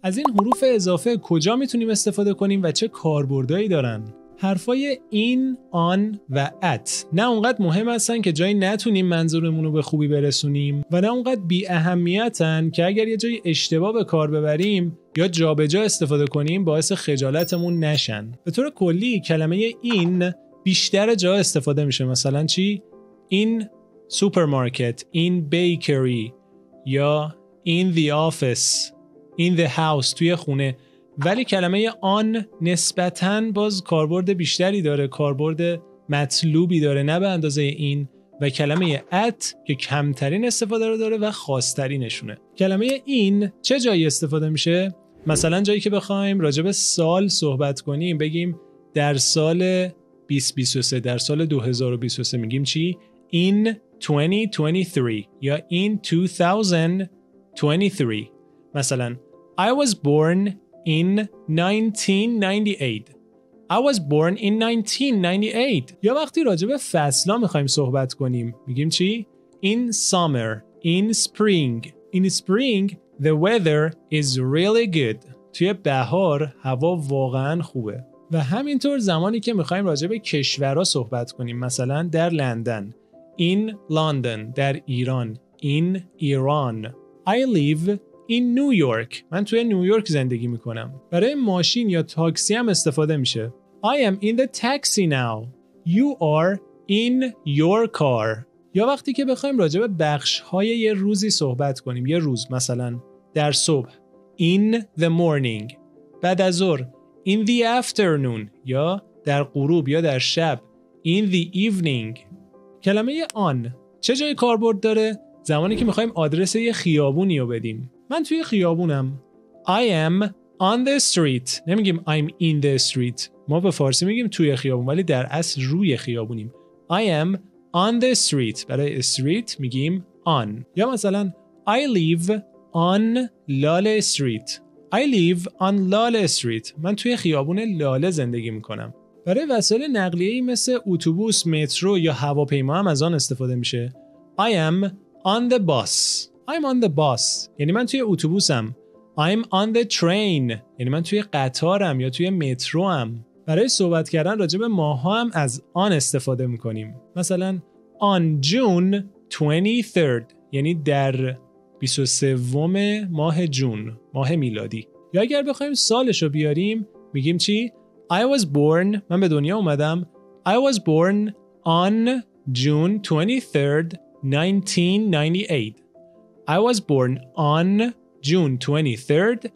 از این حروف اضافه کجا میتونیم استفاده کنیم و چه کاربردایی دارن؟ حرفای این، آن و ات نه اونقدر مهم هستن که جایی نتونیم منظورمون رو به خوبی برسونیم و نه اونقدر بی اهمیتن که اگر یه جایی اشتباه به کار ببریم یا جابجا استفاده کنیم باعث خجالتمون نشن. به طور کلی کلمه این بیشتر جا استفاده میشه. مثلا چی؟ این سوپرمارکت، این بیکری، یا in the office، in the house، توی خونه. ولی کلمه آن نسبتاً باز کاربرد بیشتری داره، کاربرد مطلوبی داره، نه به اندازه این. و کلمه at که کمترین استفاده رو داره و خاص‌ترینشونه. کلمه این چه جایی استفاده میشه؟ مثلا جایی که بخوایم راجع به سال صحبت کنیم، بگیم در سال 2023، در سال 2023 میگیم چی؟ in 2023 یا in 2023. مثلا I was born in 1998. I was born in 1998. یا وقتی راجع به فصل‌ها می‌خوایم صحبت کنیم میگیم چی؟ In summer, in spring. In spring the weather is really good. توی بهار هوا واقعاً خوبه. و همینطور زمانی که می‌خوایم راجع به کشورها صحبت کنیم، مثلا در لندن in London، در ایران in Iran. I live in New York. من توی نیویورک زندگی میکنم. برای ماشین یا تاکسی هم استفاده میشه. I am in the taxi now. You are in your car. یا وقتی که بخوایم راجع به بخش‌های یه روزی صحبت کنیم، یه روز مثلا در صبح in the morning، بعد از ظهر in the afternoon، یا در غروب یا در شب in the evening. کلمه آن چه جای کاربرد داره؟ زمانی که میخوایم آدرس یه خیابونی رو بدیم. من توی خیابونم. I am on the street. نمیگیم I'm in the street. ما به فارسی میگیم توی خیابون ولی در اصل روی خیابونیم. I am on the street. برای street میگیم on. یا مثلا I live on لاله street. I live on لاله street. من توی خیابون لاله زندگی میکنم. برای وسایل نقلیه‌ای مثل اتوبوس، مترو یا هواپیما هم از آن استفاده میشه. I am on the bus. I'm on the bus. یعنی من توی اتوبوسم. I'm on the train. یعنی من توی قطارم یا توی متروام. برای صحبت کردن راجع به ماه‌ها هم از آن استفاده میکنیم. مثلا on June 23rd، یعنی در 23 ماه جون، ماه میلادی. یا اگر بخوایم سالش رو بیاریم میگیم چی؟ I was born، من به دنیا اومدم. I was born on June 23rd 1998. I was born on June 23rd